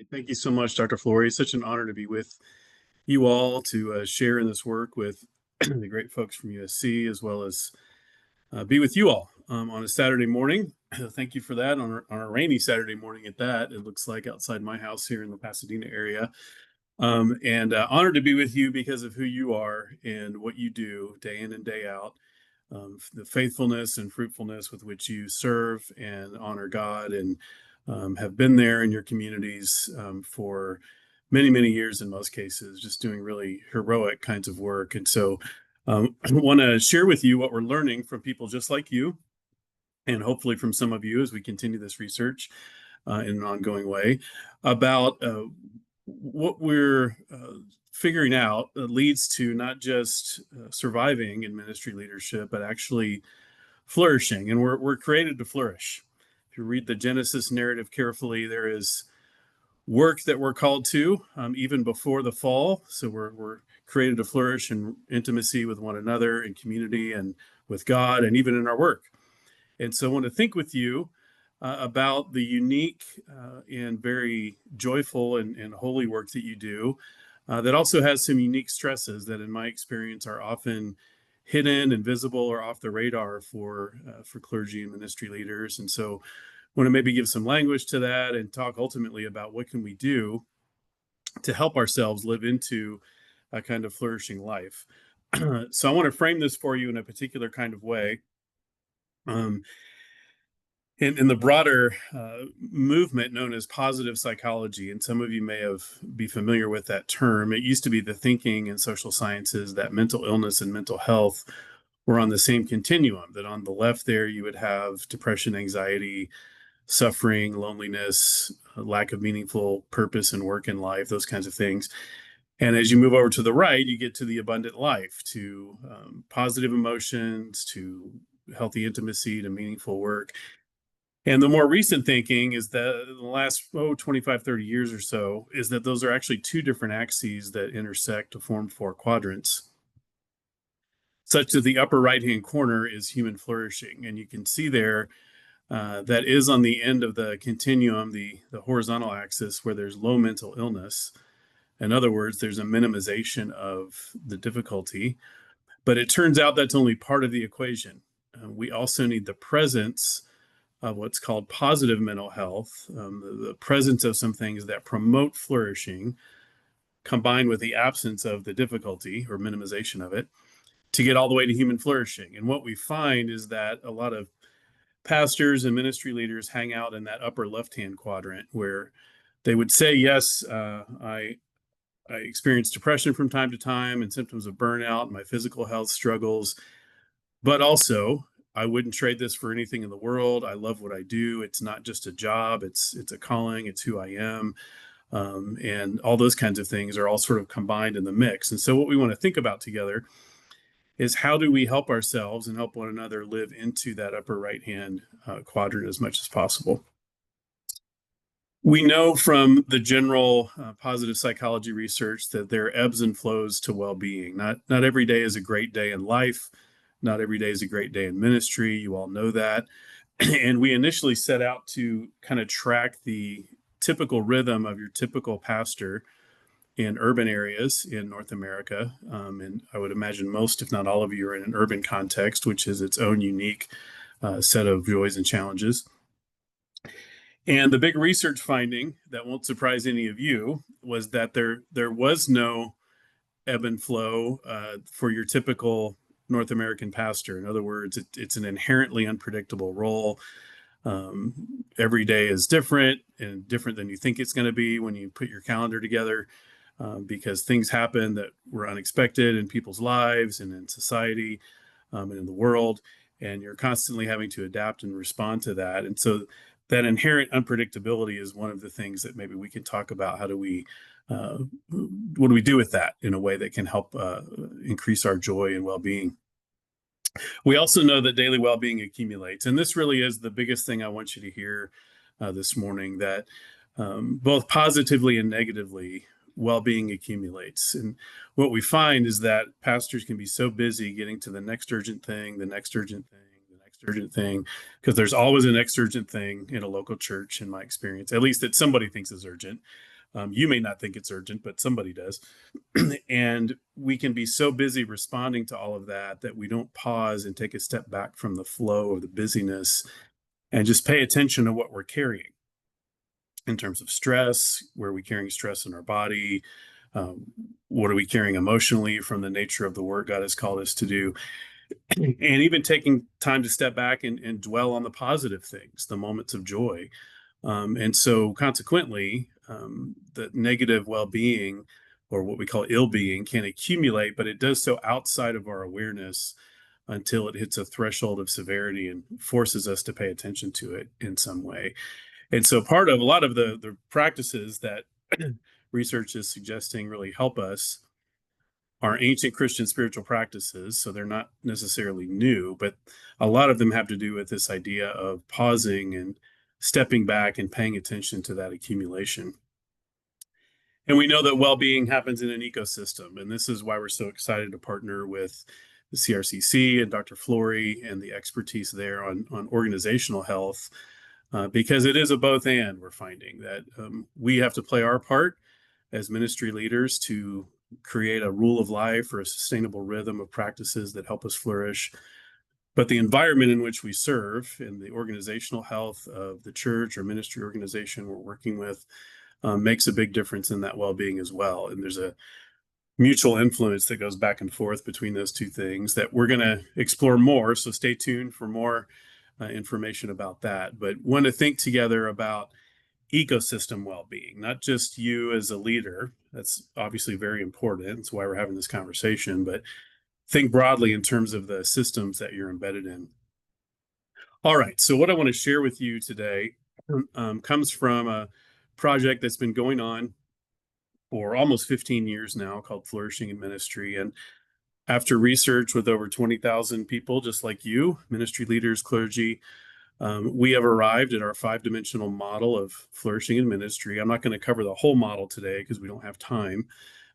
Thank you so much, Dr. Flory. It's such an honor to be with you all to share in this work with the great folks from USC, as well as be with you all on a Saturday morning. Thank you for that on a rainy Saturday morning at that. It looks like outside my house here in the Pasadena area. And honored to be with you because of who you are and what you do day in and day out. The faithfulness and fruitfulness with which you serve and honor God and have been there in your communities for many, many years in most cases, just doing really heroic kinds of work. And so I want to share with you what we're learning from people just like you, and hopefully from some of you as we continue this research in an ongoing way about what we're figuring out leads to not just surviving in ministry leadership, but actually flourishing. And we're created to flourish. If you read the Genesis narrative carefully, there is work that we're called to even before the fall. So we're created to flourish in intimacy with one another, in community, and with God, and even in our work. And so I want to think with you about the unique and very joyful and holy work that you do that also has some unique stresses that in my experience are often hidden, invisible, or off the radar for clergy and ministry leaders. And so I want to maybe give some language to that and talk ultimately about what can we do to help ourselves live into a kind of flourishing life. So I want to frame this for you in a particular kind of way. In the broader movement known as positive psychology, and some of you may be familiar with that term, it used to be the thinking in social sciences that mental illness and mental health were on the same continuum, that on the left there you would have depression, anxiety, suffering, loneliness, lack of meaningful purpose and work in life, those kinds of things. And as you move over to the right, you get to the abundant life, to positive emotions, to healthy intimacy, to meaningful work. And the more recent thinking is that in the last 25, 30 years or so, is that those are actually two different axes that intersect to form four quadrants, such that the upper right-hand corner is human flourishing. And you can see there that is on the end of the continuum, the horizontal axis, where there's low mental illness. In other words, there's a minimization of the difficulty. But it turns out that's only part of the equation. We also need the presence of what's called positive mental health, the presence of some things that promote flourishing, combined with the absence of the difficulty or minimization of it, to get all the way to human flourishing. And what we find is that a lot of pastors and ministry leaders hang out in that upper left-hand quadrant, where they would say, yes, I experience depression from time to time and symptoms of burnout, my physical health struggles, but also I wouldn't trade this for anything in the world. I love what I do. It's not just a job. It's a calling. It's who I am. And all those kinds of things are all sort of combined in the mix. And so what we want to think about together is how do we help ourselves and help one another live into that upper right-hand quadrant as much as possible. We know from the general positive psychology research that there are ebbs and flows to well-being. Not every day is a great day in life. Not every day is a great day in ministry. You all know that. And we initially set out to kind of track the typical rhythm of your typical pastor in urban areas in North America. And I would imagine most, if not all of you, are in an urban context, which is its own unique set of joys and challenges. And the big research finding that won't surprise any of you was that there was no ebb and flow for your typical North American pastor. In other words, it's an inherently unpredictable role. Every day is different and different than you think it's going to be when you put your calendar together, because things happen that were unexpected in people's lives and in society and in the world, and you're constantly having to adapt and respond to that. And so that inherent unpredictability is one of the things that maybe we can talk about. How do we what do we do with that in a way that can help increase our joy and well-being? We also know that daily well-being accumulates. And this really is the biggest thing I want you to hear this morning, that both positively and negatively, well-being accumulates. And what we find is that pastors can be so busy getting to the next urgent thing, the next urgent thing, the next urgent thing, because there's always a next urgent thing in a local church, in my experience, at least that somebody thinks is urgent. You may not think it's urgent, but somebody does. And we can be so busy responding to all of that that we don't pause and take a step back from the flow of the busyness and just pay attention to what we're carrying in terms of stress. Where are we carrying stress in our body? What are we carrying emotionally from the nature of the work God has called us to do? And even taking time to step back and dwell on the positive things, the moments of joy. And so consequently, the negative well-being, or what we call ill-being, can accumulate, but it does so outside of our awareness until it hits a threshold of severity and forces us to pay attention to it in some way. And so part of a lot of the practices that research is suggesting really help us are ancient Christian spiritual practices. So they're not necessarily new, but a lot of them have to do with this idea of pausing and stepping back and paying attention to that accumulation. And we know that well-being happens in an ecosystem. And this is why we're so excited to partner with the CRCC and Dr. Flory and the expertise there on organizational health, because it is a both and. We're finding that we have to play our part as ministry leaders to create a rule of life or a sustainable rhythm of practices that help us flourish. But the environment in which we serve and the organizational health of the church or ministry organization we're working with makes a big difference in that well-being as well. And there's a mutual influence that goes back and forth between those two things that we're going to explore more. So stay tuned for more information about that. But want to think together about ecosystem well-being, not just you as a leader. That's obviously very important. That's why we're having this conversation, but think broadly in terms of the systems that you're embedded in. All right, so what I want to share with you today comes from a project that's been going on for almost 15 years now called Flourishing in Ministry. And after research with over 20,000 people, just like you, ministry leaders, clergy, we have arrived at our 5-dimensional model of flourishing in ministry. I'm not going to cover the whole model today because we don't have time,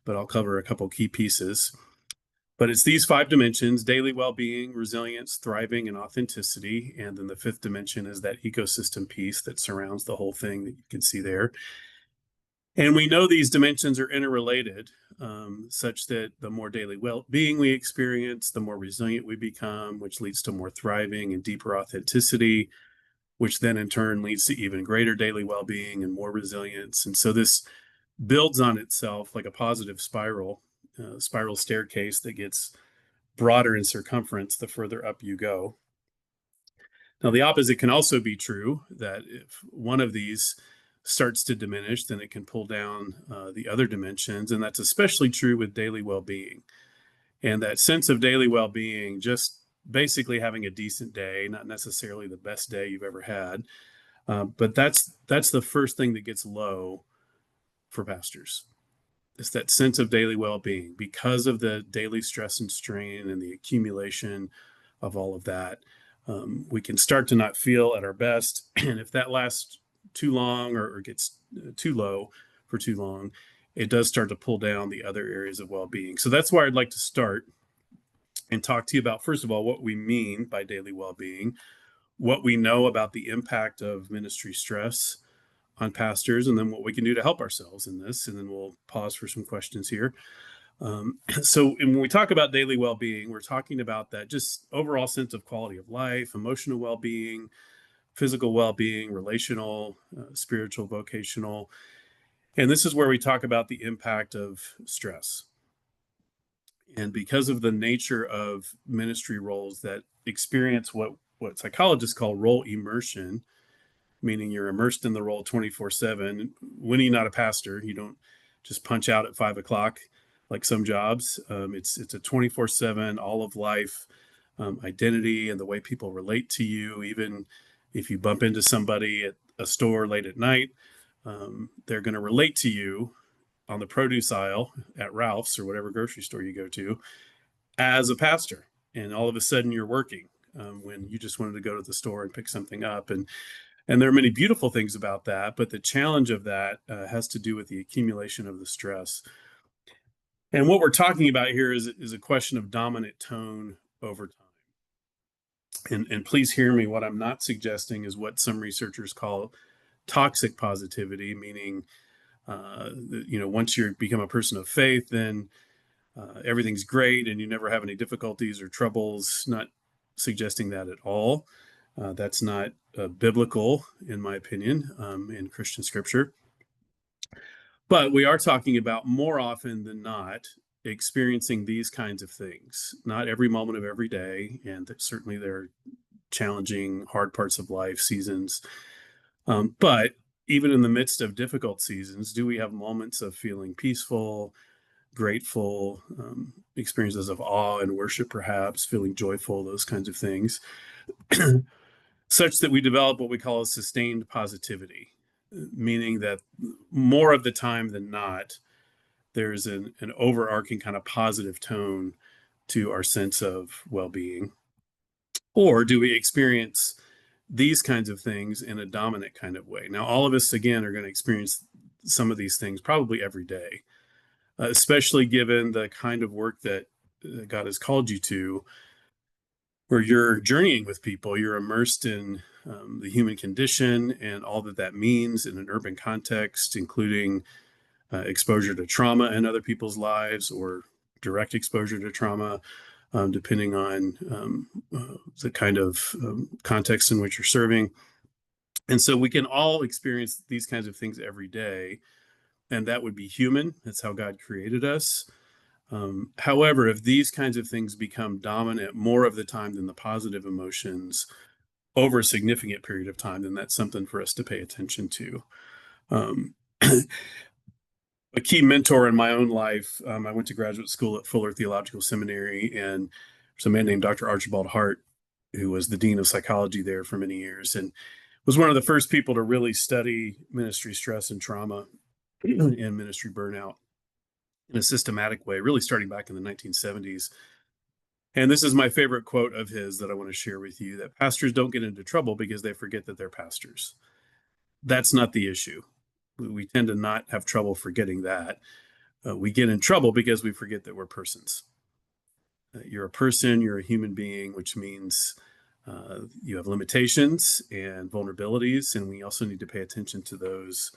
but I'll cover a couple key pieces. But it's these 5 dimensions: daily well-being, resilience, thriving, and authenticity. And then the 5th dimension is that ecosystem piece that surrounds the whole thing that you can see there. And we know these dimensions are interrelated, such that the more daily well-being we experience, the more resilient we become, which leads to more thriving and deeper authenticity, which then in turn leads to even greater daily well-being and more resilience. And so this builds on itself like a positive spiral staircase that gets broader in circumference the further up you go. Now, the opposite can also be true, that if one of these starts to diminish, then it can pull down the other dimensions. And that's especially true with daily well-being. And that sense of daily well-being, just basically having a decent day, not necessarily the best day you've ever had, but that's the first thing that gets low for pastors. It's that sense of daily well-being because of the daily stress and strain and the accumulation of all of that. We can start to not feel at our best. And if that lasts too long or gets too low for too long, it does start to pull down the other areas of well-being. So that's why I'd like to start and talk to you about, first of all, what we mean by daily well-being, what we know about the impact of ministry stress on pastors, and then what we can do to help ourselves in this. And then we'll pause for some questions here. So when we talk about daily well-being, we're talking about that just overall sense of quality of life, emotional well-being, physical well-being, relational, spiritual, vocational. And this is where we talk about the impact of stress. And because of the nature of ministry roles that experience what psychologists call role immersion, meaning you're immersed in the role 24/7. When you're not a pastor, you don't just punch out at 5 o'clock like some jobs. It's a 24/7 all of life identity and the way people relate to you. Even if you bump into somebody at a store late at night, they're going to relate to you on the produce aisle at Ralph's or whatever grocery store you go to as a pastor. And all of a sudden you're working when you just wanted to go to the store and pick something up. And there are many beautiful things about that, but the challenge of that has to do with the accumulation of the stress. And what we're talking about here is a question of dominant tone over time. And please hear me, what I'm not suggesting is what some researchers call toxic positivity, meaning Once you become a person of faith, then everything's great and you never have any difficulties or troubles. Not suggesting that at all. That's not biblical, in my opinion, in Christian scripture. But we are talking about, more often than not, experiencing these kinds of things. Not every moment of every day, and certainly there are challenging, hard parts of life, seasons. But even in the midst of difficult seasons, do we have moments of feeling peaceful, grateful, experiences of awe and worship, perhaps, feeling joyful, those kinds of things, such that we develop what we call a sustained positivity, meaning that more of the time than not, there's an overarching kind of positive tone to our sense of well-being? Or do we experience these kinds of things in a dominant kind of way? Now, all of us, again, are going to experience some of these things probably every day, especially given the kind of work that God has called you to, where you're journeying with people, you're immersed in the human condition and all that that means in an urban context, including exposure to trauma in other people's lives or direct exposure to trauma, depending on the kind of context in which you're serving. And so we can all experience these kinds of things every day, and that would be human. That's how God created us. However, if these kinds of things become dominant more of the time than the positive emotions over a significant period of time, then that's something for us to pay attention to. A key mentor in my own life, I went to graduate school at Fuller Theological Seminary, and there's a man named Dr. Archibald Hart, who was the dean of psychology there for many years, and was one of the first people to really study ministry stress and trauma and ministry burnout in a systematic way, really starting back in the 1970s. And this is my favorite quote of his that I want to share with you, that pastors don't get into trouble because they forget that they're pastors. That's not the issue. We tend to not have trouble forgetting that. We get in trouble because we forget that we're persons. You're a person, you're a human being, which means you have limitations and vulnerabilities, and we also need to pay attention to those,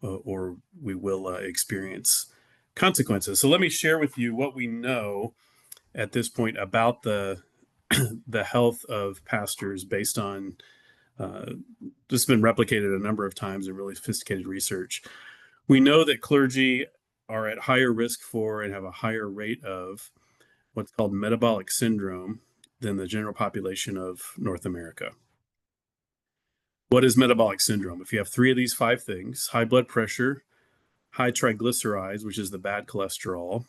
or we will experience consequences. So let me share with you what we know at this point about the health of pastors based on this has been replicated a number of times in really sophisticated research. We know that clergy are at higher risk for and have a higher rate of what's called metabolic syndrome than the general population of North America. What is metabolic syndrome? If you have three of these five things: high blood pressure, high triglycerides, which is the bad cholesterol,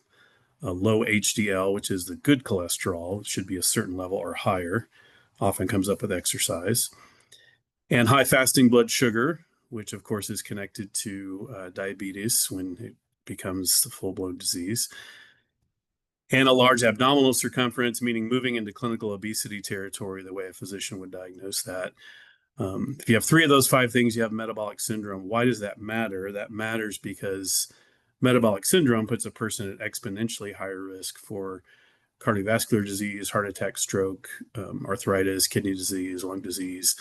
low HDL, which is the good cholesterol, it should be a certain level or higher, often comes up with exercise, and high fasting blood sugar, which of course is connected to diabetes when it becomes a full-blown disease, and a large abdominal circumference, meaning moving into clinical obesity territory, the way a physician would diagnose that. If you have three of those five things, you have metabolic syndrome. Why does that matter? That matters because metabolic syndrome puts a person at exponentially higher risk for cardiovascular disease, heart attack, stroke, arthritis, kidney disease, lung disease,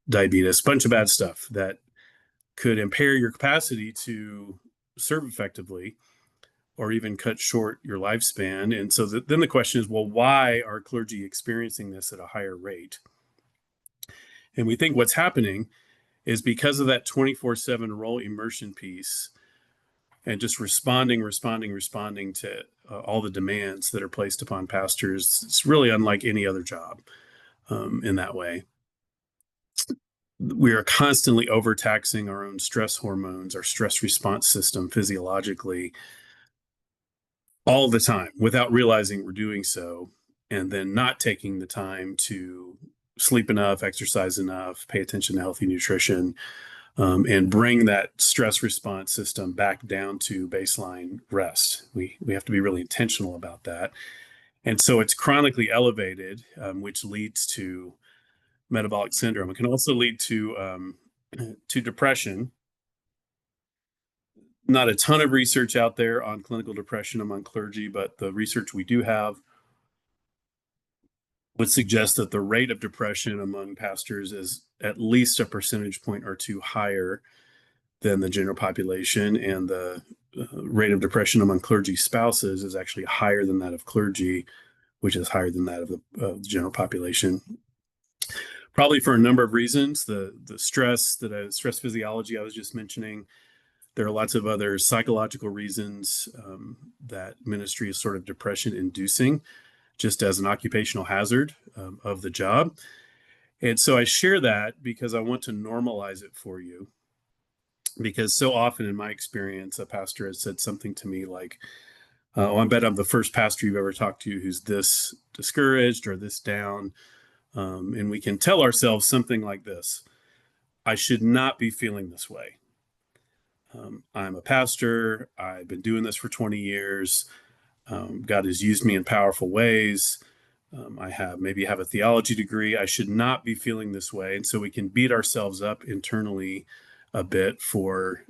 diabetes, bunch of bad stuff that could impair your capacity to serve effectively or even cut short your lifespan. And so then the question is, well, why are clergy experiencing this at a higher rate? And we think what's happening is because of that 24/7 role immersion piece and just responding to all the demands that are placed upon pastors. It's really unlike any other job in that way. We are constantly overtaxing our own stress hormones, our stress response system physiologically all the time without realizing we're doing so, and then not taking the time to sleep enough, exercise enough, pay attention to healthy nutrition, and bring that stress response system back down to baseline rest. We have to be really intentional about that. And so it's chronically elevated, which leads to metabolic syndrome. It can also lead to depression. Not a ton of research out there on clinical depression among clergy, but the research we do have would suggest that the rate of depression among pastors is at least a percentage point or two higher than the general population, and the rate of depression among clergy spouses is actually higher than that of clergy, which is higher than that of the general population. Probably for a number of reasons. The stress physiology I was just mentioning. There are lots of other psychological reasons that ministry is sort of depression inducing, just as an occupational hazard of the job. And so I share that because I want to normalize it for you. Because so often in my experience, a pastor has said something to me like, oh, I bet I'm the first pastor you've ever talked to who's this discouraged or this down. And we can tell ourselves something like this: I should not be feeling this way. I'm a pastor. I've been doing this for 20 years. God has used me in powerful ways. I maybe have a theology degree. I should not be feeling this way. And so we can beat ourselves up internally a bit for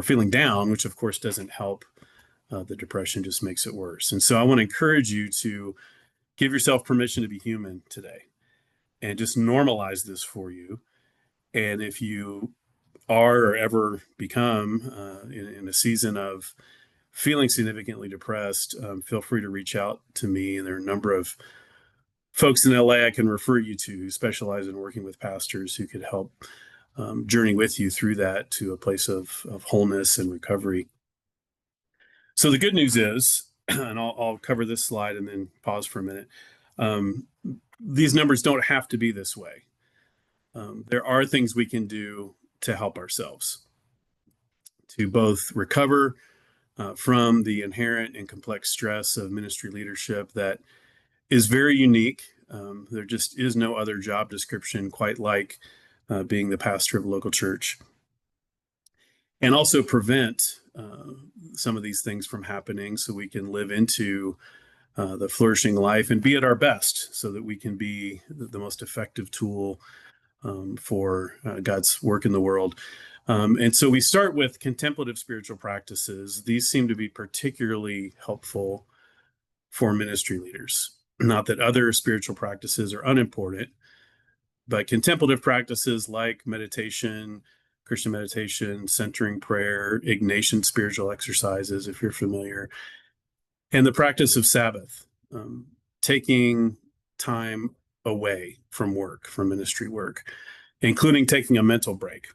feeling down, which of course doesn't help. The depression just makes it worse. And so I want to encourage you to give yourself permission to be human today and just normalize this for you. And if you are or ever become in a season of feeling significantly depressed, feel free to reach out to me. And there are a number of folks in LA I can refer you to who specialize in working with pastors who could help journey with you through that to a place of wholeness and recovery. So the good news is, and I'll cover this slide and then pause for a minute, these numbers don't have to be this way. There are things we can do to help ourselves to both recover from the inherent and complex stress of ministry leadership that is very unique. There just is no other job description quite like being the pastor of a local church. And also prevent some of these things from happening so we can live into the flourishing life and be at our best so that we can be the most effective tool for God's work in the world. And so we start with contemplative spiritual practices. These seem to be particularly helpful for ministry leaders. Not that other spiritual practices are unimportant, but contemplative practices like meditation, Christian meditation, centering prayer, Ignatian spiritual exercises, if you're familiar, and the practice of Sabbath, taking time away from work, from ministry work, including taking a mental break,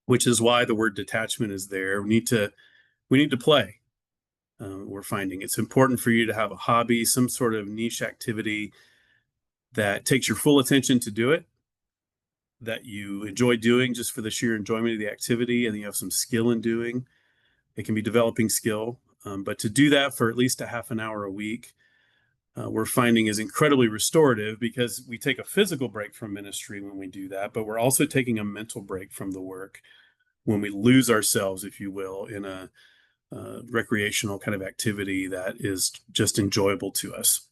which is why the word detachment is there. We need to play. We're finding it's important for you to have a hobby, some sort of niche activity that takes your full attention to do it, that you enjoy doing just for the sheer enjoyment of the activity, and you have some skill in doing. It can be developing skill, but to do that for at least a half an hour a week, we're finding is incredibly restorative, because we take a physical break from ministry when we do that, but we're also taking a mental break from the work when we lose ourselves, if you will, in a recreational kind of activity that is just enjoyable to us.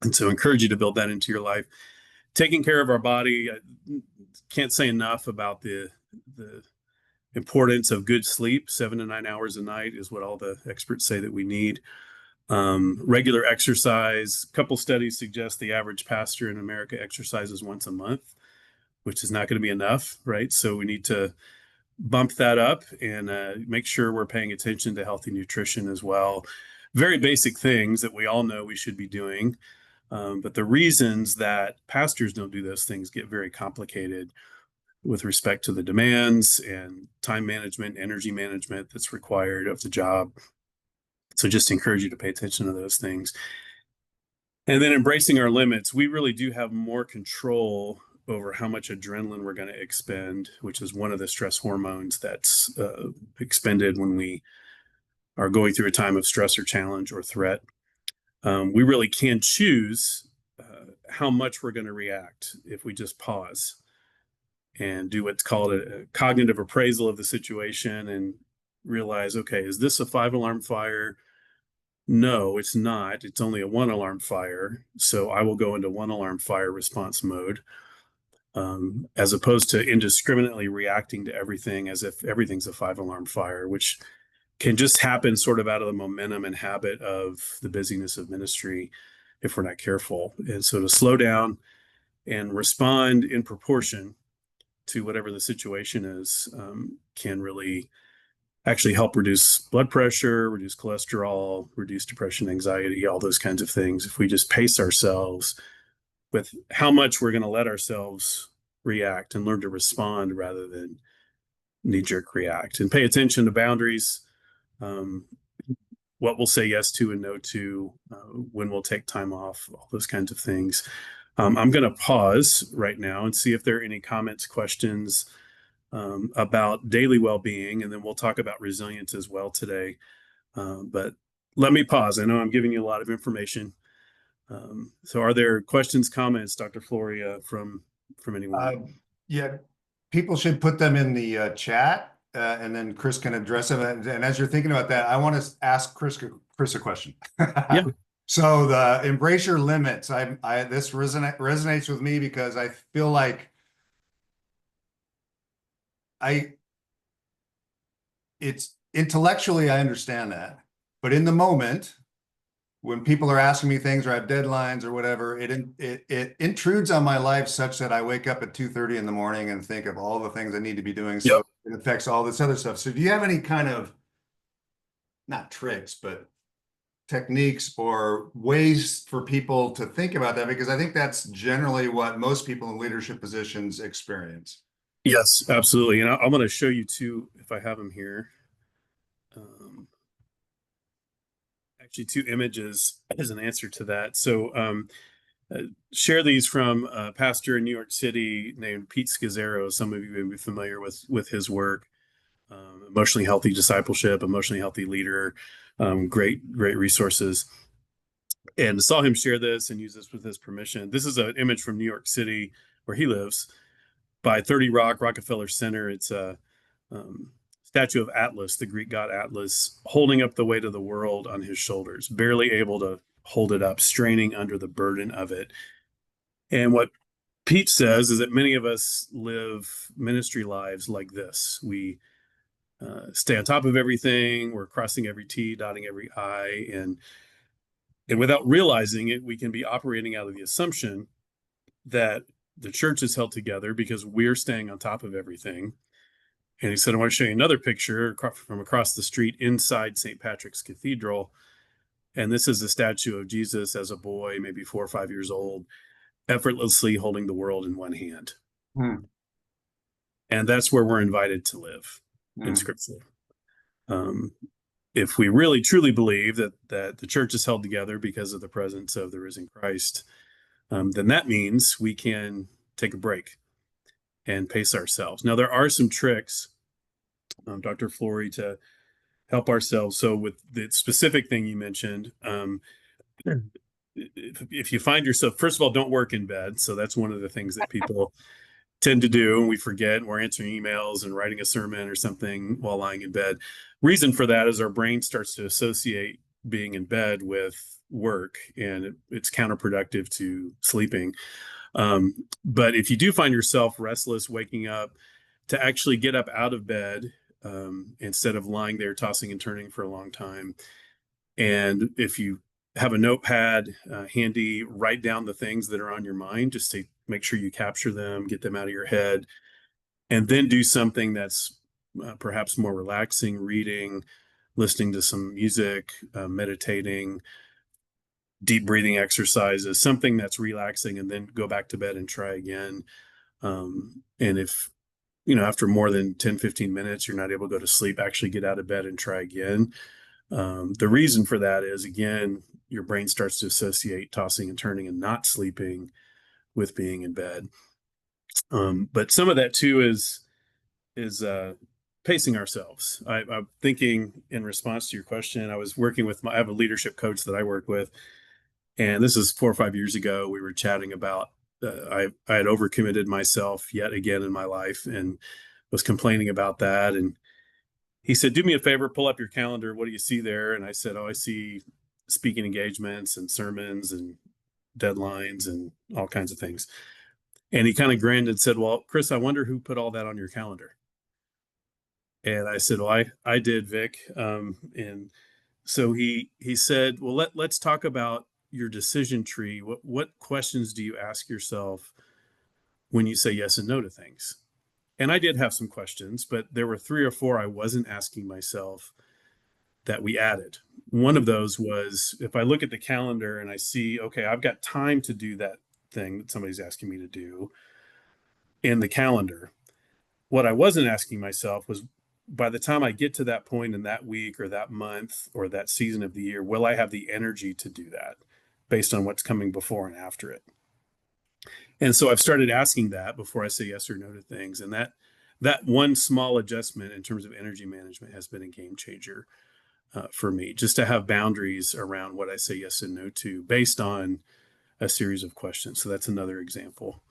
And so I encourage you to build that into your life. Taking care of our body, I can't say enough about the importance of good sleep. 7 to 9 hours a night is what all the experts say that we need. Regular exercise. A couple studies suggest the average pastor in America exercises once a month, which is not going to be enough, right? So we need to bump that up and make sure we're paying attention to healthy nutrition as well. Very basic things that we all know we should be doing. But the reasons that pastors don't do those things get very complicated with respect to the demands and time management, energy management that's required of the job. So just encourage you to pay attention to those things. And then embracing our limits. We really do have more control over how much adrenaline we're going to expend, which is one of the stress hormones that's expended when we are going through a time of stress or challenge or threat. We really can choose how much we're going to react if we just pause and do what's called a cognitive appraisal of the situation and realize, okay, is this a 5-alarm fire? No, it's not. It's only a 1-alarm fire. So I will go into 1-alarm fire response mode, as opposed to indiscriminately reacting to everything as if everything's a 5-alarm fire, which can just happen sort of out of the momentum and habit of the busyness of ministry if we're not careful. And so to slow down and respond in proportion to whatever the situation is can really actually help reduce blood pressure, reduce cholesterol, reduce depression, anxiety, all those kinds of things. If we just pace ourselves with how much we're going to let ourselves react and learn to respond rather than knee-jerk react, and pay attention to boundaries, what we'll say yes to and no to, when we'll take time off, all those kinds of things. I'm going to pause right now and see if there are any comments, questions about daily well-being, and then we'll talk about resilience as well today. But let me pause. I know I'm giving you a lot of information. So are there questions, comments, Dr. Flory, from anyone? Yeah, people should put them in the chat, and then Chris can address them. And as you're thinking about that, I want to ask Chris a question. Yeah. So the embrace your limits. This resonates with me because I feel like it's intellectually, I understand that, but in the moment, when people are asking me things or I have deadlines or whatever, it intrudes on my life such that I wake up at 2:30 in the morning and think of all the things I need to be doing. So it affects all this other stuff. So do you have any kind of, not tricks, but techniques or ways for people to think about that? Because I think that's generally what most people in leadership positions experience. Yes, absolutely. And I'm going to show you two, if I have them here. Actually, two images as an answer to that. So share these from a pastor in New York City named Pete Scazzaro. Some of you may be familiar with his work. Emotionally healthy discipleship, emotionally healthy leader, great resources. And saw him share this and use this with his permission. This is an image from New York City where he lives by 30 Rock, Rockefeller Center. It's a statue of Atlas, the Greek god Atlas, holding up the weight of the world on his shoulders, barely able to hold it up, straining under the burden of it. And what Pete says is that many of us live ministry lives like this. We stay on top of everything. We're crossing every T, dotting every I, and without realizing it, we can be operating out of the assumption that the church is held together because we're staying on top of everything. And he said, I want to show you another picture from across the street inside St. Patrick's Cathedral. And this is a statue of Jesus as a boy, maybe 4 or 5 years old, effortlessly holding the world in one hand. And that's where we're invited to live in Scripture. If we really truly believe that the church is held together because of the presence of the risen Christ, then that means we can take a break and pace ourselves. Now, there are some tricks, Dr. Flory, to help ourselves. So with the specific thing you mentioned, if you find yourself, first of all, don't work in bed. So that's one of the things that people tend to do, and we forget. We're answering emails and writing a sermon or something while lying in bed. Reason for that is our brain starts to associate being in bed with work, and it's counterproductive to sleeping. But if you do find yourself restless, waking up, to actually get up out of bed instead of lying there tossing and turning for a long time. And if you have a notepad handy, write down the things that are on your mind, just to make sure you capture them, get them out of your head, and then do something that's perhaps more relaxing, reading, listening to some music, meditating, deep breathing exercises, something that's relaxing, and then go back to bed and try again. And if, after more than 10, 15 minutes, you're not able to go to sleep, actually get out of bed and try again. The reason for that is, again, your brain starts to associate tossing and turning and not sleeping with being in bed. But some of that too is pacing ourselves. I'm thinking in response to your question, I was working with I have a leadership coach that I work with, and this is 4 or 5 years ago. We were chatting about I had overcommitted myself yet again in my life and was complaining about that. And he said, do me a favor, pull up your calendar. What do you see there? And I said, I see speaking engagements and sermons and deadlines and all kinds of things. And he kind of grinned and said, well, Chris, I wonder who put all that on your calendar. And I said, well, I did, Vic. And so he said, well, let's talk about your decision tree. What questions do you ask yourself when you say yes and no to things? And I did have some questions, but there were 3 or 4 I wasn't asking myself that we added. One of those was, if I look at the calendar and I see, okay, I've got time to do that thing that somebody's asking me to do in the calendar. What I wasn't asking myself was, by the time I get to that point in that week or that month or that season of the year, will I have the energy to do that based on what's coming before and after it? And so I've started asking that before I say yes or no to things. And that one small adjustment in terms of energy management has been a game changer for me, just to have boundaries around what I say yes and no to based on a series of questions. So that's another example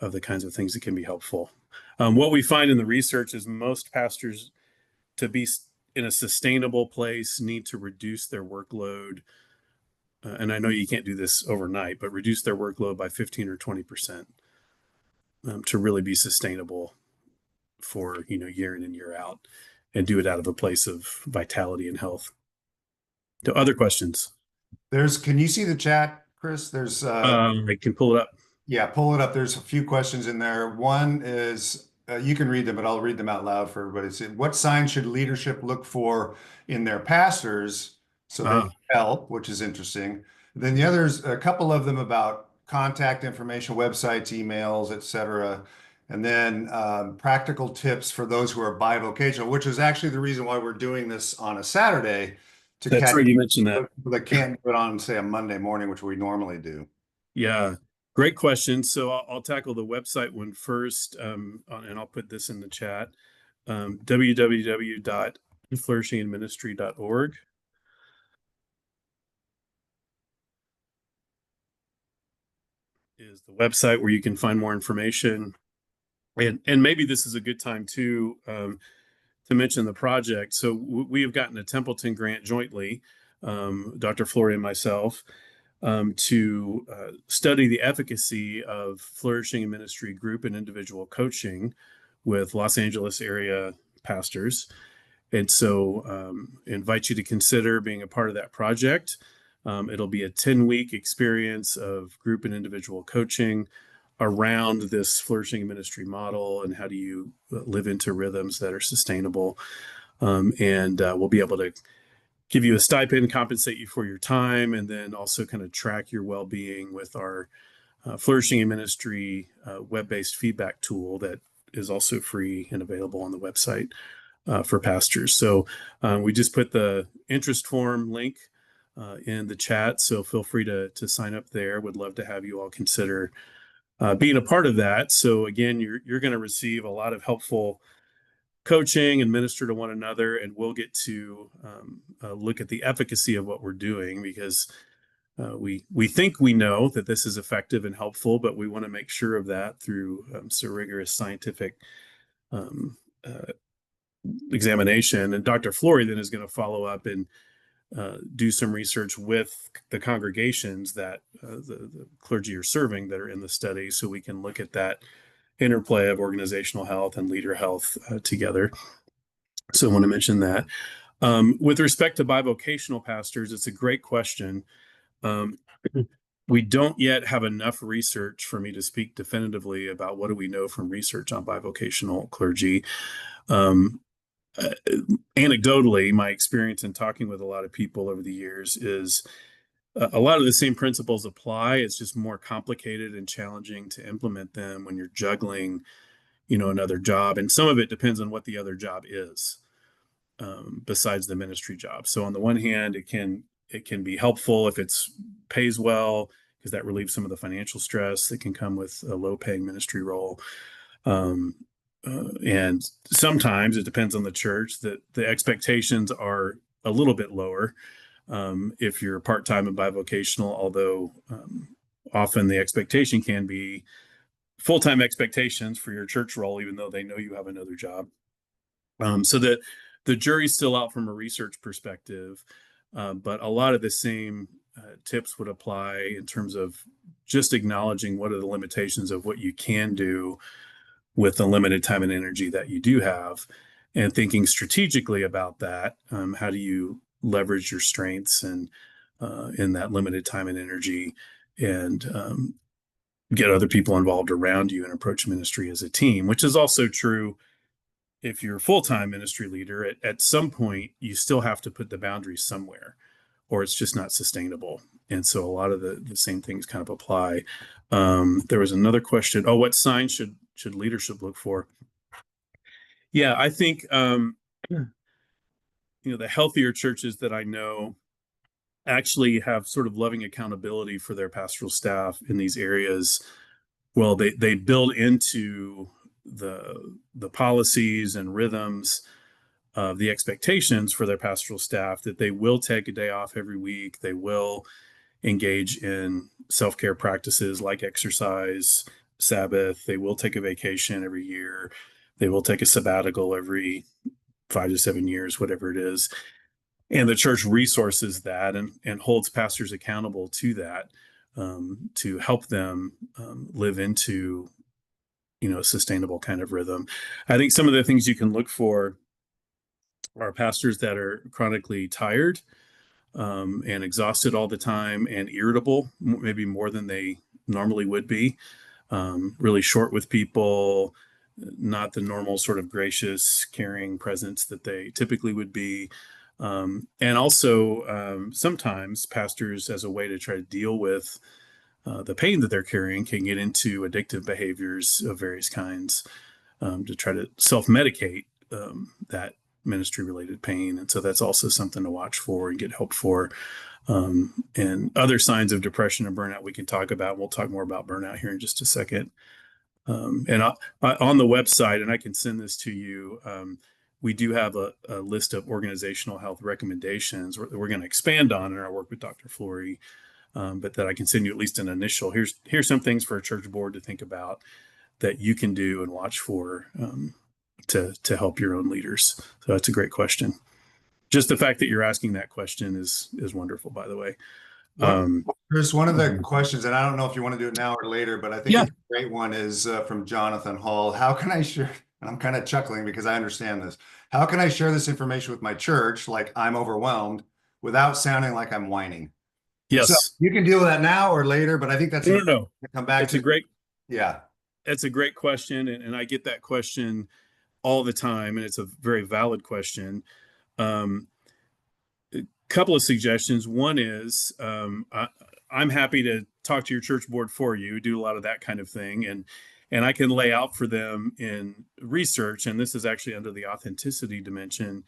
of the kinds of things that can be helpful. What we find in the research is most pastors, to be in a sustainable place, need to reduce their workload. And I know you can't do this overnight, but reduce their workload by 15 or 20% to really be sustainable for, year in and year out, and do it out of a place of vitality and health. So other questions? Can you see the chat, Chris? I can pull it up. Yeah, pull it up. There's a few questions in there. One is, you can read them, but I'll read them out loud for everybody. What signs should leadership look for in their pastors so they can help, which is interesting. Then the others, a couple of them about contact information, websites, emails, etc. And then practical tips for those who are bivocational, which is actually the reason why we're doing this on a Saturday, to That's catch right, you mentioned that. people that can't do it on, say, a Monday morning, which we normally do. Yeah, great question. So I'll tackle the website one first, and I'll put this in the chat. www.flourishinginministry.org is the website where you can find more information. And maybe this is a good time to mention the project. So we have gotten a Templeton grant jointly, Dr. Flory and myself, to study the efficacy of flourishing in ministry group and individual coaching with Los Angeles area pastors. And so invite you to consider being a part of that project. It'll be a 10-week experience of group and individual coaching around this flourishing ministry model, and how do you live into rhythms that are sustainable. And we'll be able to give you a stipend, compensate you for your time, and then also kind of track your well-being with our Flourishing in Ministry web-based feedback tool that is also free and available on the website for pastors. So we just put the interest form link in the chat, so feel free to sign up there. Would love to have you all consider being a part of that. So again, you're going to receive a lot of helpful coaching and minister to one another, and we'll get to look at the efficacy of what we're doing, because we think we know that this is effective and helpful, but we want to make sure of that through some rigorous scientific examination. And Dr. Flory then is going to follow up and do some research with the congregations that the clergy are serving that are in the study, so we can look at that interplay of organizational health and leader health together. So I want to mention that. With respect to bivocational pastors, it's a great question. We don't yet have enough research for me to speak definitively about what do we know from research on bivocational clergy. Anecdotally, my experience in talking with a lot of people over the years is a lot of the same principles apply. It's just more complicated and challenging to implement them when you're juggling, another job. And some of it depends on what the other job is, besides the ministry job. So on the one hand, it can be helpful if it's pays well, because that relieves some of the financial stress that can come with a low-paying ministry role. And sometimes it depends on the church that the expectations are a little bit lower if you're part-time and bivocational, although often the expectation can be full-time expectations for your church role, even though they know you have another job. So that the jury's still out from a research perspective, but a lot of the same tips would apply in terms of just acknowledging what are the limitations of what you can do with the limited time and energy that you do have, and thinking strategically about that. How do you leverage your strengths and in that limited time and energy, and get other people involved around you and approach ministry as a team, which is also true if you're a full-time ministry leader. At some point, you still have to put the boundaries somewhere, or it's just not sustainable. And so a lot of the same things kind of apply. There was another question. Oh, what signs should leadership look for? Yeah, I think the healthier churches that I know actually have sort of loving accountability for their pastoral staff in these areas. Well, they build into the policies and rhythms of the expectations for their pastoral staff that they will take a day off every week. They will engage in self-care practices like exercise, Sabbath. They will take a vacation every year. They will take a sabbatical every 5 to 7 years, whatever it is. And the church resources that and holds pastors accountable to that, to help them live into a sustainable kind of rhythm. I think some of the things you can look for are pastors that are chronically tired and exhausted all the time and irritable, maybe more than they normally would be, really short with people, not the normal sort of gracious, caring presence that they typically would be. And also, sometimes pastors, as a way to try to deal with the pain that they're carrying, can get into addictive behaviors of various kinds to try to self-medicate that ministry-related pain. And so that's also something to watch for and get help for. And other signs of depression and burnout we can talk about. We'll talk more about burnout here in just a second. And on the website, and I can send this to you, we do have a list of organizational health recommendations we're going to expand on in our work with Dr. Flory, but that I can send you at least an initial. Here's some things for a church board to think about that you can do and watch for to help your own leaders. So that's a great question. Just the fact that you're asking that question is wonderful, by the way. Chris, one of the questions, and I don't know if you want to do it now or later, but I think it's a great one, is from Jonathan Hall. How can I share? And I'm kind of chuckling because I understand this. How can I share this information with my church, like I'm overwhelmed, without sounding like I'm whining? Yes. So you can deal with that now or later, but I think that's no. Come back it's to a great. Yeah. That's a great question. And I get that question all the time, and it's a very valid question. A couple of suggestions. One is I'm happy to talk to your church board for you, do a lot of that kind of thing. And I can lay out for them in research, and this is actually under the authenticity dimension,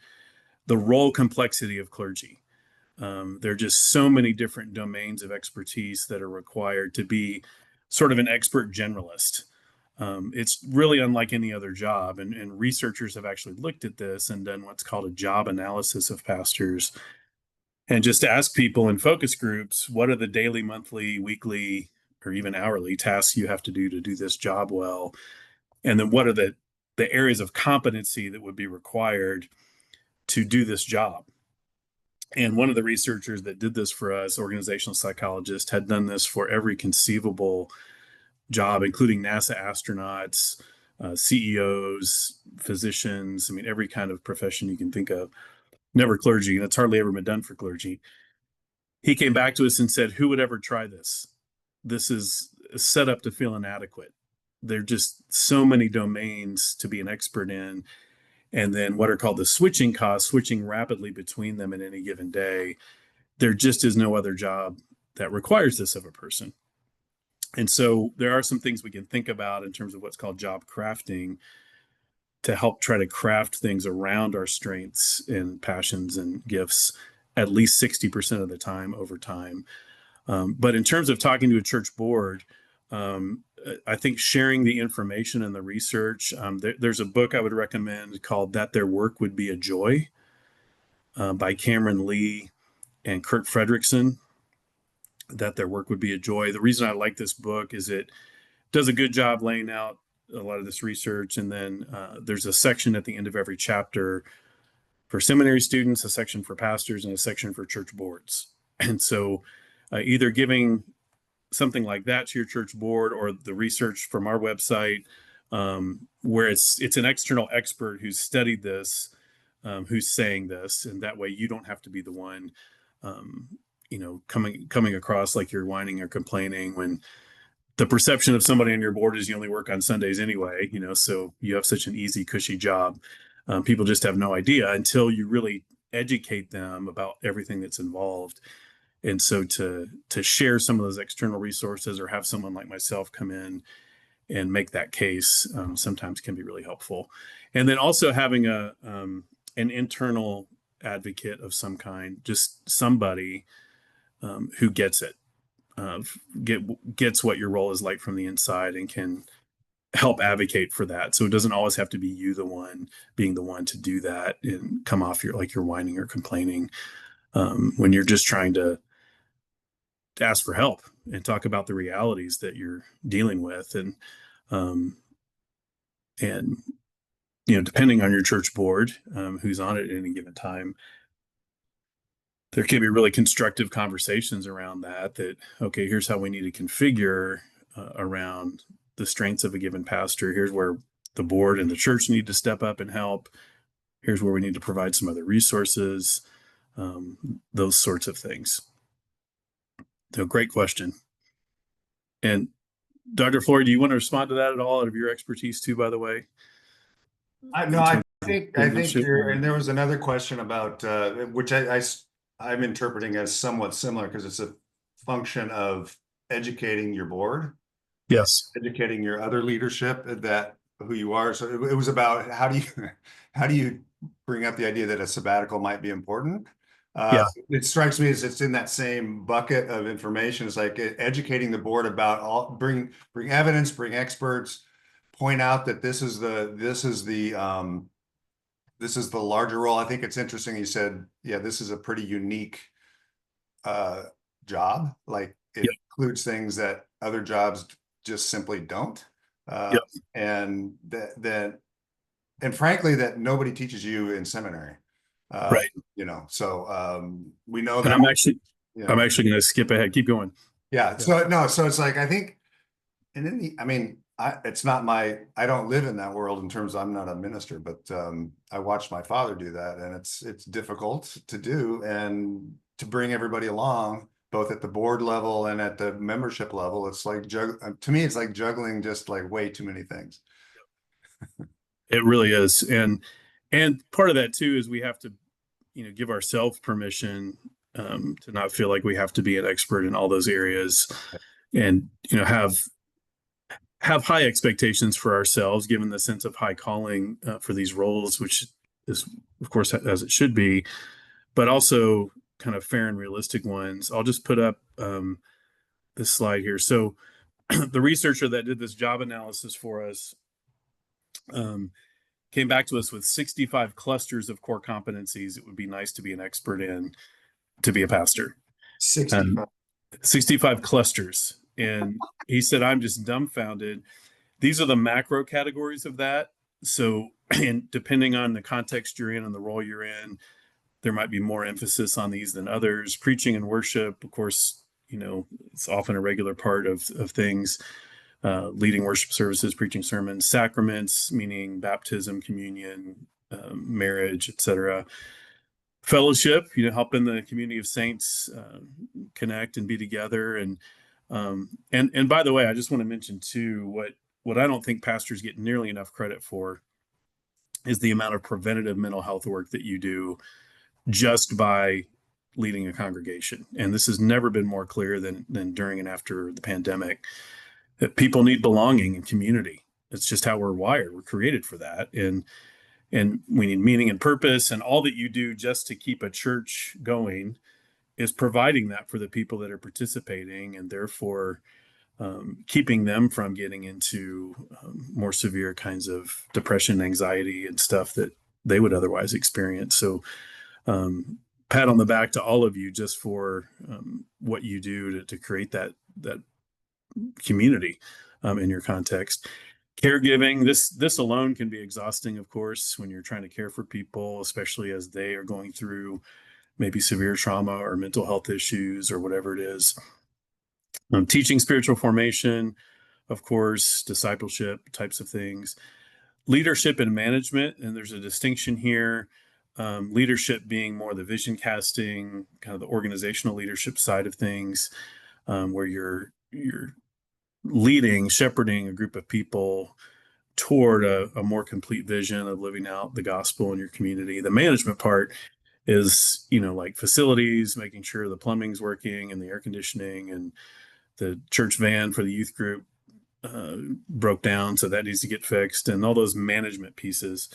the role complexity of clergy. There are just so many different domains of expertise that are required to be sort of an expert generalist. It's really unlike any other job. And researchers have actually looked at this and done what's called a job analysis of pastors. And just to ask people in focus groups, what are the daily, monthly, weekly, or even hourly tasks you have to do this job well? And then what are the areas of competency that would be required to do this job? And one of the researchers that did this for us, organizational psychologist, had done this for every conceivable job, including NASA astronauts, CEOs, physicians. I mean, every kind of profession you can think of. Never clergy, and it's hardly ever been done for clergy. He came back to us and said, who would ever try this? This is set up to feel inadequate. There are just so many domains to be an expert in. And then what are called the switching costs, switching rapidly between them in any given day. There just is no other job that requires this of a person. And so there are some things we can think about in terms of what's called job crafting to help try to craft things around our strengths and passions and gifts at least 60% of the time over time. But in terms of talking to a church board, I think sharing the information and the research, there's a book I would recommend called That Their Work Would Be a Joy by Cameron Lee and Kurt Fredrickson. That Their Work Would Be a Joy. The reason I like this book is it does a good job laying out a lot of this research. And then there's a section at the end of every chapter for seminary students, a section for pastors, and a section for church boards. And so either giving something like that to your church board or the research from our website, where it's an external expert who's studied this, who's saying this, and that way you don't have to be the one coming across like you're whining or complaining when the perception of somebody on your board is you only work on Sundays anyway, so you have such an easy, cushy job. People just have no idea until you really educate them about everything that's involved. And so to share some of those external resources or have someone like myself come in and make that case sometimes can be really helpful. And then also having an internal advocate of some kind, just somebody who gets it, gets what your role is like from the inside and can help advocate for that. So it doesn't always have to be you being the one to do that and come off like you're whining or complaining when you're just trying to ask for help and talk about the realities that you're dealing with. And depending on your church board, who's on it at any given time, there can be really constructive conversations around that, okay, here's how we need to configure around the strengths of a given pastor. Here's where the board and the church need to step up and help. Here's where we need to provide some other resources, those sorts of things. So great question. And Dr. Flory, do you want to respond to that at all out of your expertise too, by the way? I think and there was another question about which I'm interpreting as somewhat similar because it's a function of educating your board, yes, educating your other leadership that who you are. So it was about how do you bring up the idea that a sabbatical might be important. Yeah. It strikes me as it's in that same bucket of information. It's like educating the board about bring evidence, bring experts, point out that this is the larger role. I think it's interesting. You said, yeah, this is a pretty unique job. Like it includes things that other jobs just simply don't. And and frankly, that nobody teaches you in seminary. Right. So we know that. And I'm actually going to skip ahead. Keep going. Yeah. So it's like, I think, and then it's not I don't live in that world in terms of, I'm not a minister, but I watched my father do that, and it's difficult to do and to bring everybody along, both at the board level and at the membership level. It's like to me, it's like juggling just like way too many things. It really is. And part of that too is we have to, give ourselves permission to not feel like we have to be an expert in all those areas, and, have high expectations for ourselves, given the sense of high calling for these roles, which is, of course, as it should be, but also kind of fair and realistic ones. I'll just put up this slide here. So the researcher that did this job analysis for us came back to us with 65 clusters of core competencies it would be nice to be an expert in to be a pastor. 65 clusters. And he said, I'm just dumbfounded. These are the macro categories of that. So, and depending on the context you're in and the role you're in, there might be more emphasis on these than others. Preaching and worship, of course, it's often a regular part of things. Leading worship services, preaching sermons, sacraments, meaning baptism, communion, marriage, etc. Fellowship, helping the community of saints connect and be together. And by the way, I just want to mention too, what I don't think pastors get nearly enough credit for is the amount of preventative mental health work that you do just by leading a congregation. And this has never been more clear than during and after the pandemic, that people need belonging and community. It's just how we're wired. We're created for that. And we need meaning and purpose, and all that you do just to keep a church going is providing that for the people that are participating, and therefore keeping them from getting into more severe kinds of depression, anxiety, and stuff that they would otherwise experience. So pat on the back to all of you just for what you do to create that community in your context. Caregiving, this alone can be exhausting, of course, when you're trying to care for people, especially as they are going through maybe severe trauma or mental health issues or whatever it is. Teaching spiritual formation, of course, discipleship types of things. Leadership and management, and there's a distinction here. Leadership being more the vision casting, kind of the organizational leadership side of things, where you're shepherding a group of people toward a more complete vision of living out the gospel in your community. The management part is, like facilities, making sure the plumbing's working and the air conditioning, and the church van for the youth group broke down, so that needs to get fixed, and all those management pieces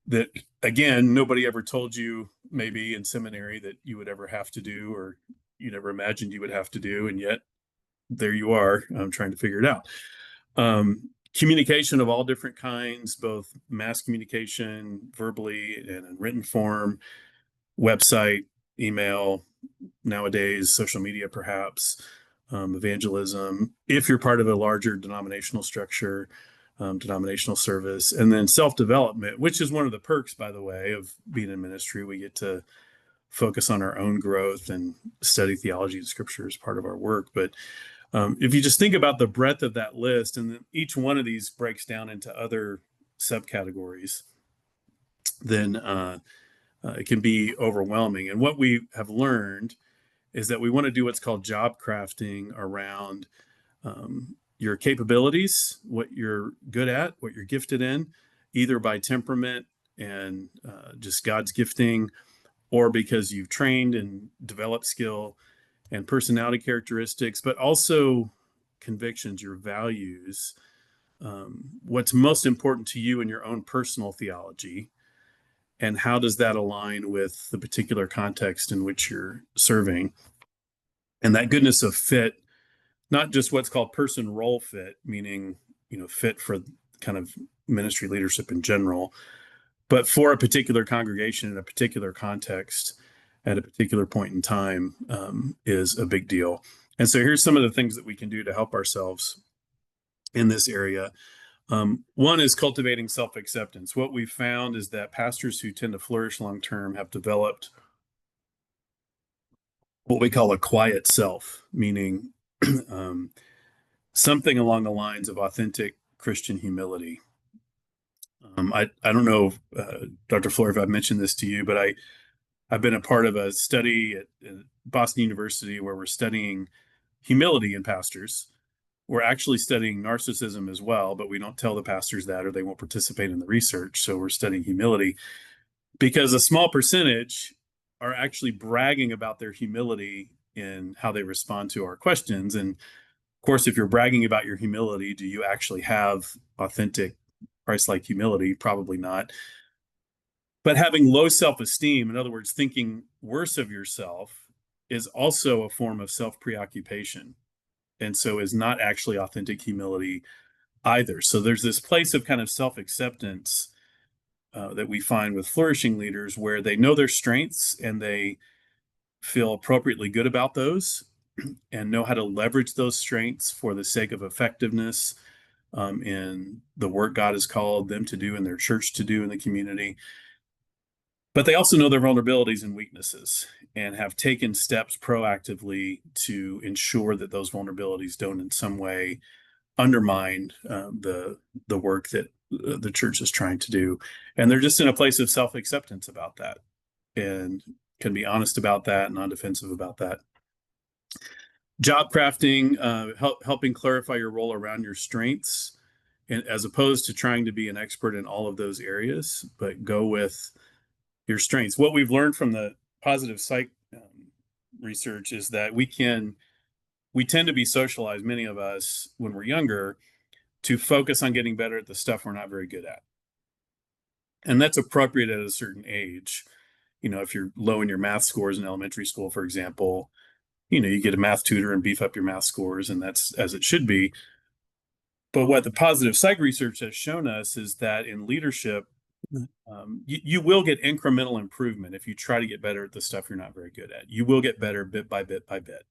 that, again, nobody ever told you maybe in seminary that you would ever have to do, or you never imagined you would have to do, and yet there you are, trying to figure it out. Communication of all different kinds, both mass communication, verbally and in written form, website, email, nowadays social media perhaps, evangelism, if you're part of a larger denominational structure, denominational service, and then self-development, which is one of the perks, by the way, of being in ministry. We get to focus on our own growth and study theology and scripture as part of our work. But if you just think about the breadth of that list, and then each one of these breaks down into other subcategories, then it can be overwhelming. And what we have learned is that we want to do what's called job crafting around your capabilities, what you're good at, what you're gifted in, either by temperament and just God's gifting, or because you've trained and developed skill and personality characteristics, but also convictions, your values, what's most important to you in your own personal theology, and how does that align with the particular context in which you're serving. And that goodness of fit, not just what's called person role fit, meaning, fit for kind of ministry leadership in general, but for a particular congregation in a particular context at a particular point in time, is a big deal. And so here's some of the things that we can do to help ourselves in this area. One is cultivating self-acceptance. What we've found is that pastors who tend to flourish long-term have developed what we call a quiet self, meaning something along the lines of authentic Christian humility. I don't know, Dr. Flory, if I've mentioned this to you, but I've been a part of a study at Boston University where we're studying humility in pastors. We're actually studying narcissism as well, but we don't tell the pastors that, or they won't participate in the research. So we're studying humility because a small percentage are actually bragging about their humility in how they respond to our questions. And of course, if you're bragging about your humility, do you actually have authentic Christ-like humility? Probably not. But having low self-esteem, in other words, thinking worse of yourself, is also a form of self-preoccupation, and so is not actually authentic humility either. So there's this place of kind of self-acceptance that we find with flourishing leaders, where they know their strengths and they feel appropriately good about those and know how to leverage those strengths for the sake of effectiveness in the work God has called them to do in their church, to do in the community. But they also know their vulnerabilities and weaknesses and have taken steps proactively to ensure that those vulnerabilities don't in some way undermine the work that the church is trying to do. And they're just in a place of self-acceptance about that and can be honest about that, non-defensive about that. Job crafting, helping clarify your role around your strengths, and as opposed to trying to be an expert in all of those areas, but go with your strengths. What we've learned from the positive psych research is that we tend to be socialized, many of us, when we're younger, to focus on getting better at the stuff we're not very good at. And that's appropriate at a certain age. If you're low in your math scores in elementary school, for example, you get a math tutor and beef up your math scores, and that's as it should be. But what the positive psych research has shown us is that in leadership, you will get incremental improvement if you try to get better at the stuff you're not very good at. You will get better bit by bit by bit.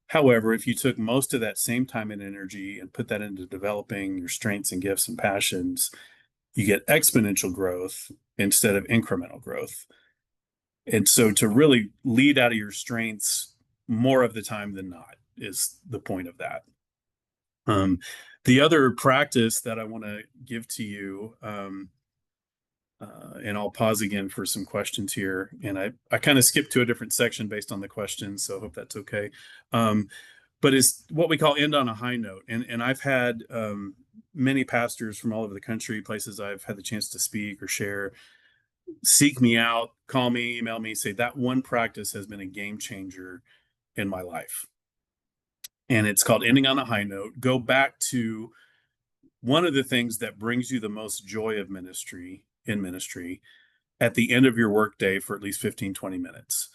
However, if you took most of that same time and energy and put that into developing your strengths and gifts and passions, you get exponential growth instead of incremental growth. And so to really lead out of your strengths more of the time than not is the point of that. The other practice that I want to give to you, and I'll pause again for some questions here. And I kind of skipped to a different section based on the questions, so I hope that's okay. But but it's what we call end on a high note. And I've had many pastors from all over the country, places I've had the chance to speak or share, seek me out, call me, email me, say that one practice has been a game changer in my life. And it's called ending on a high note. Go back to one of the things that brings you the most joy of ministry at the end of your workday for at least 15, 20 minutes.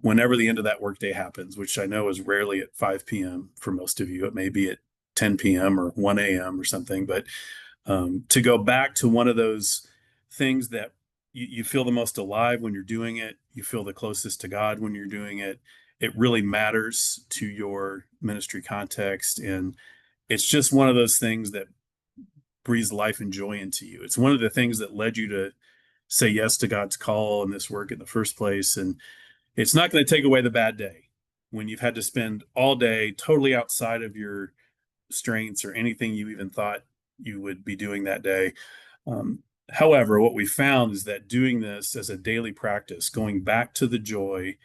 Whenever the end of that workday happens, which I know is rarely at 5 p.m. for most of you, it may be at 10 p.m. or 1 a.m. or something, but to go back to one of those things that you feel the most alive when you're doing it, you feel the closest to God when you're doing it, it really matters to your ministry context. And it's just one of those things that breathes life and joy into you. It's one of the things that led you to say yes to God's call in this work in the first place. And it's not going to take away the bad day when you've had to spend all day totally outside of your strengths or anything you even thought you would be doing that day. However, what we found is that doing this as a daily practice, going back to the joy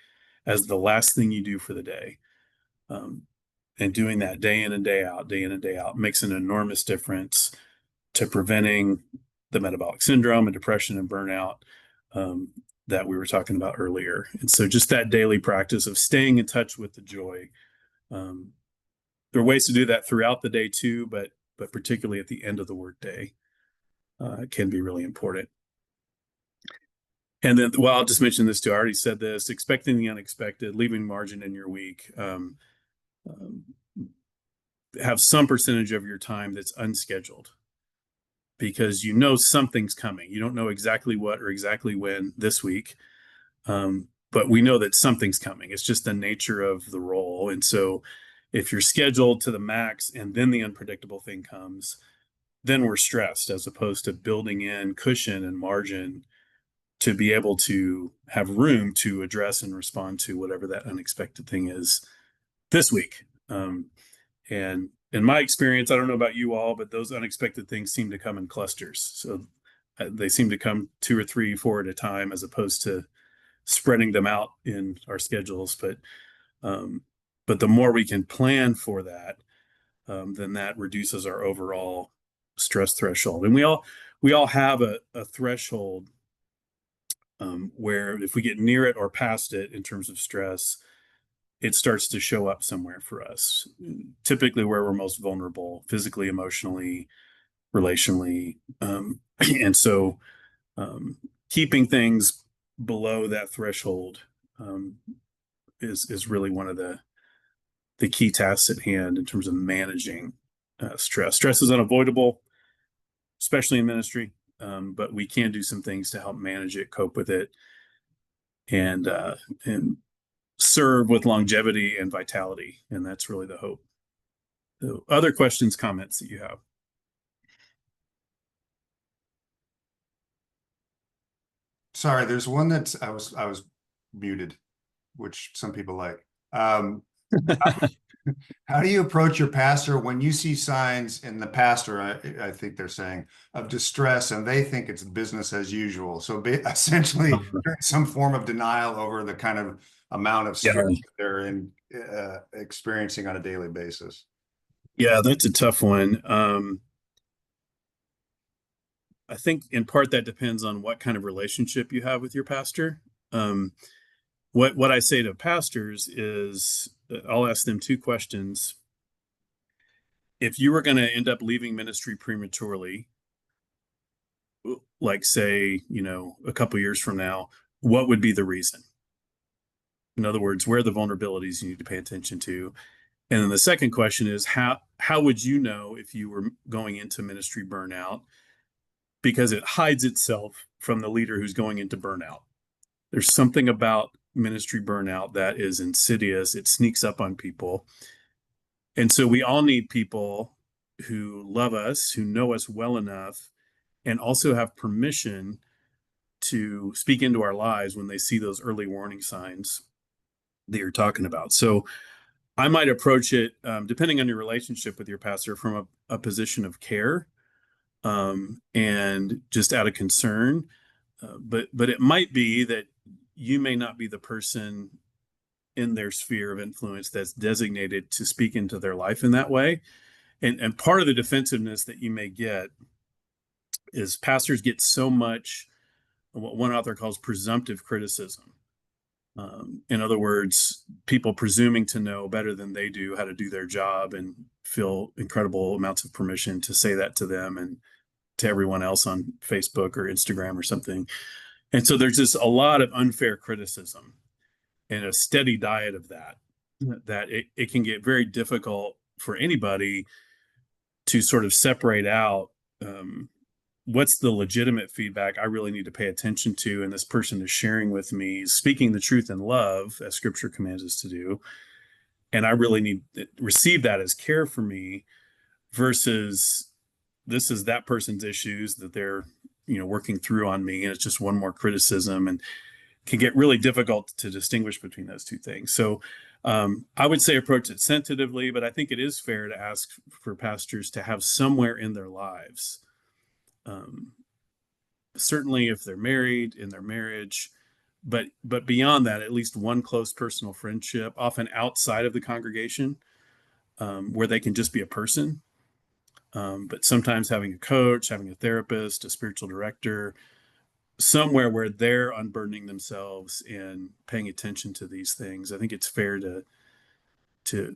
as the last thing you do for the day, and doing that day in and day out, makes an enormous difference to preventing the metabolic syndrome and depression and burnout that we were talking about earlier. And so just that daily practice of staying in touch with the joy. There are ways to do that throughout the day too, but particularly at the end of the workday, can be really important. And then, well, I'll just mention this too. I already said this: expecting the unexpected, leaving margin in your week. Have some percentage of your time that's unscheduled, because you know something's coming. You don't know exactly what or exactly when this week, but we know that something's coming. It's just the nature of the role. And so if you're scheduled to the max and then the unpredictable thing comes, then we're stressed, as opposed to building in cushion and margin to be able to have room to address and respond to whatever that unexpected thing is this week. And in my experience, I don't know about you all, but those unexpected things seem to come in clusters. So they seem to come 2 or 3, 4 at a time, as opposed to spreading them out in our schedules. But the more we can plan for that, then that reduces our overall stress threshold. And we all have a threshold where if we get near it or past it in terms of stress, it starts to show up somewhere for us, typically where we're most vulnerable, physically, emotionally, relationally. And so keeping things below that threshold is really one of the key tasks at hand in terms of managing stress. Stress is unavoidable, especially in ministry, but we can do some things to help manage it, cope with it, and serve with longevity and vitality. And that's really the hope. So other questions, comments that you have? Sorry, there's one that I was muted, which some people like. How do you approach your pastor when you see signs in the pastor, I think they're saying, of distress, and they think it's business as usual? So essentially some form of denial over the kind of amount of stress they're experiencing on a daily basis. Yeah, that's a tough one. I think in part that depends on what kind of relationship you have with your pastor. What I say to pastors is, I'll ask them 2 questions. If you were going to end up leaving ministry prematurely, like say, a couple years from now, what would be the reason? In other words, where are the vulnerabilities you need to pay attention to? And then the second question is, how would you know if you were going into ministry burnout? Because it hides itself from the leader who's going into burnout. There's something about ministry burnout that is insidious. It sneaks up on people. And so we all need people who love us, who know us well enough, and also have permission to speak into our lives when they see those early warning signs that you're talking about. So I might approach it, depending on your relationship with your pastor, from a position of care, and just out of concern. But it might be that you may not be the person in their sphere of influence that's designated to speak into their life in that way. And part of the defensiveness that you may get is pastors get so much what one author calls presumptive criticism. In other words, people presuming to know better than they do how to do their job and feel incredible amounts of permission to say that to them and to everyone else on Facebook or Instagram or something. And so there's just a lot of unfair criticism and a steady diet of that it can get very difficult for anybody to sort of separate out what's the legitimate feedback I really need to pay attention to, and this person is sharing with me, speaking the truth in love, as Scripture commands us to do, and I really need to receive that as care for me, versus this is that person's issues that they're working through on me, and it's just one more criticism, and can get really difficult to distinguish between those two things. So I would say approach it sensitively, but I think it is fair to ask for pastors to have somewhere in their lives, certainly if they're married, in their marriage, but beyond that, at least one close personal friendship, often outside of the congregation, where they can just be a person. But sometimes having a coach, having a therapist, a spiritual director, somewhere where they're unburdening themselves and paying attention to these things. I think it's fair to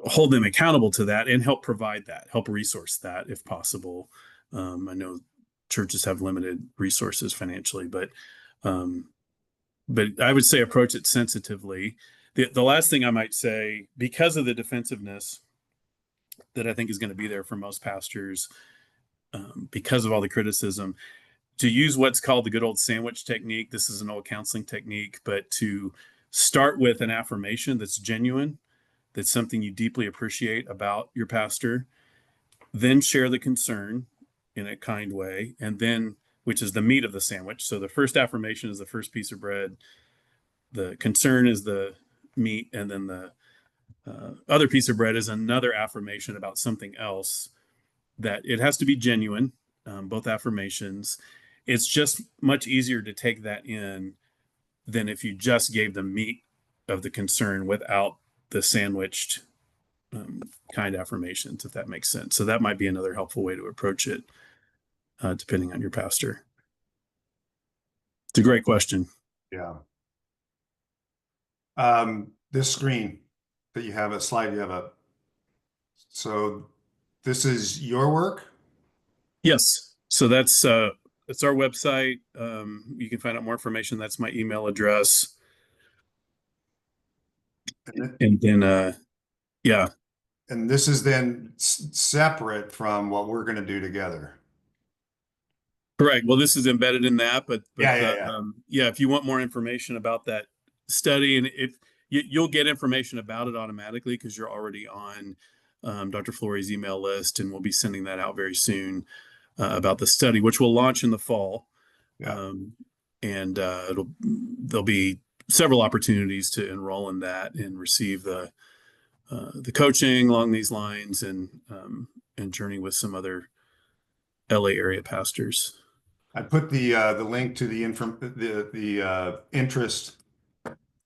hold them accountable to that and help provide that, help resource that if possible. I know churches have limited resources financially, but I would say approach it sensitively. The last thing I might say, because of the defensiveness that I think is going to be there for most pastors, because of all the criticism, to use what's called the good old sandwich technique. This is an old counseling technique, but to start with an affirmation that's genuine, that's something you deeply appreciate about your pastor, then share the concern in a kind way, and then, which is the meat of the sandwich. So the first affirmation is the first piece of bread, the concern is the meat, and then the other piece of bread is another affirmation about something else. That it has to be genuine, both affirmations. It's just much easier to take that in than if you just gave the meat of the concern without the sandwiched kind affirmations, if that makes sense. So that might be another helpful way to approach it, depending on your pastor. It's a great question. Yeah. This screen that you have, a slide you have up. So this is your work? Yes. So that's our website. You can find out more information. That's my email address. And then, yeah. And this is then separate from what we're going to do together. Correct. Well, this is embedded in that, but Yeah. If you want more information about that study, and if you'll get information about it automatically because you're already on Dr. Flory's email list, and we'll be sending that out very soon about the study, which will launch in the fall. Yeah. And there'll be several opportunities to enroll in that and receive the coaching along these lines, and journey with some other LA area pastors. I put the link to the interest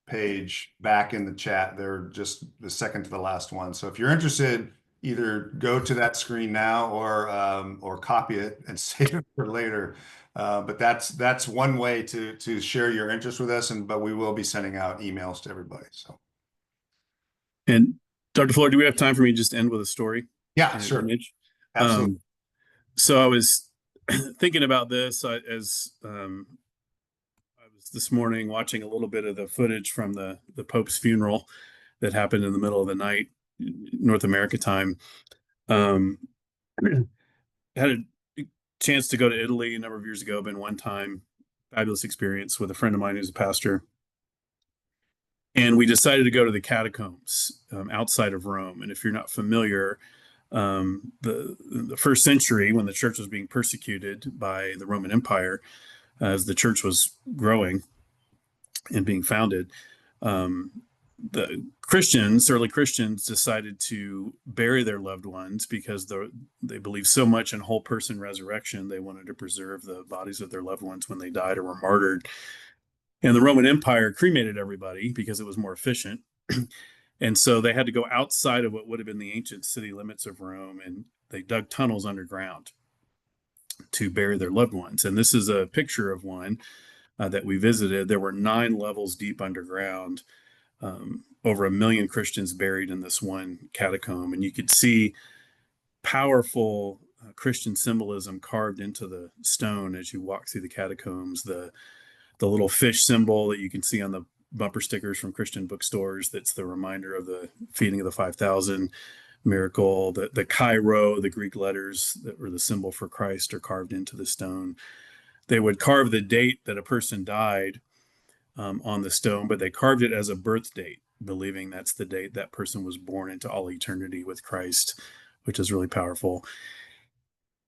page back in the chat. They're just the second to the last one. So if you're interested, either go to that screen now or copy it and save it for later. But that's one way to share your interest with us, but we will be sending out emails to everybody. So. And Dr. Flory, do we have time for me to just end with a story? Yeah, sure. Image? Absolutely. So I was thinking about this as I was this morning watching a little bit of the footage from the Pope's funeral that happened in the middle of the night, North America time. Had a chance to go to Italy a number of years ago, been one time, fabulous experience with a friend of mine who's a pastor. And we decided to go to the catacombs outside of Rome. And if you're not familiar, the first century, when the church was being persecuted by the Roman Empire, as the church was growing and being founded, the Christians, early Christians, decided to bury their loved ones because they believed so much in whole person resurrection. They wanted to preserve the bodies of their loved ones when they died or were martyred. And the Roman Empire cremated everybody because it was more efficient. And so they had to go outside of what would have been the ancient city limits of Rome, and they dug tunnels underground to bury their loved ones. And this is a picture of one that we visited. There were 9 levels deep underground, over 1 million Christians buried in this one catacomb. And you could see powerful Christian symbolism carved into the stone as you walk through the catacombs. The little fish symbol that you can see on the bumper stickers from Christian bookstores, that's the reminder of the feeding of the 5,000 miracle. The Chi-Rho, the Greek letters that were the symbol for Christ, are carved into the stone. They would carve the date that a person died on the stone, but they carved it as a birth date, believing that's the date that person was born into all eternity with Christ, which is really powerful.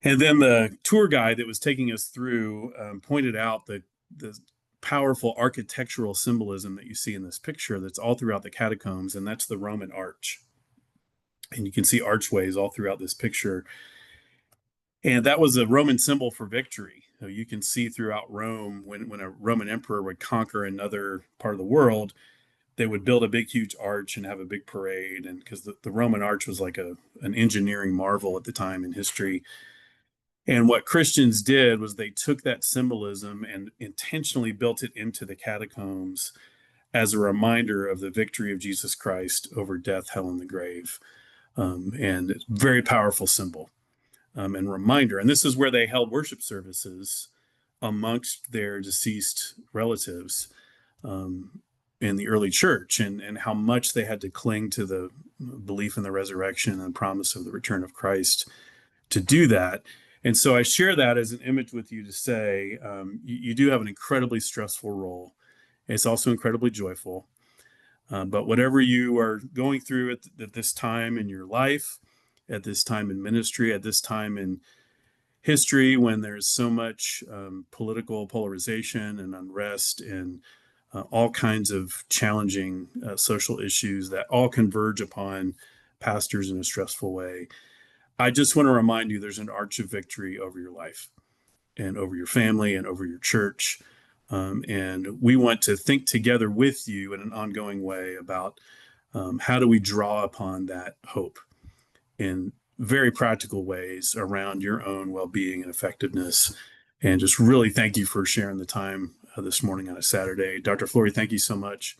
And then the tour guide that was taking us through pointed out that the powerful architectural symbolism that you see in this picture that's all throughout the catacombs, and that's the Roman arch. And you can see archways all throughout this picture. And that was a Roman symbol for victory. So you can see throughout Rome, when a Roman emperor would conquer another part of the world, they would build a big, huge arch and have a big parade. And because the Roman arch was like an engineering marvel at the time in history. And what Christians did was they took that symbolism and intentionally built it into the catacombs as a reminder of the victory of Jesus Christ over death, hell, and the grave. And it's a very powerful symbol and reminder. And this is where they held worship services amongst their deceased relatives in the early church, and how much they had to cling to the belief in the resurrection and promise of the return of Christ to do that. And so I share that as an image with you to say, you do have an incredibly stressful role. It's also incredibly joyful. But whatever you are going through at this time in your life, at this time in ministry, at this time in history, when there's so much political polarization and unrest and all kinds of challenging social issues that all converge upon pastors in a stressful way, I just want to remind you there's an arch of victory over your life and over your family and over your church. And we want to think together with you in an ongoing way about how do we draw upon that hope in very practical ways around your own well-being and effectiveness. And just really thank you for sharing the time this morning on a Saturday. Dr. Flory, thank you so much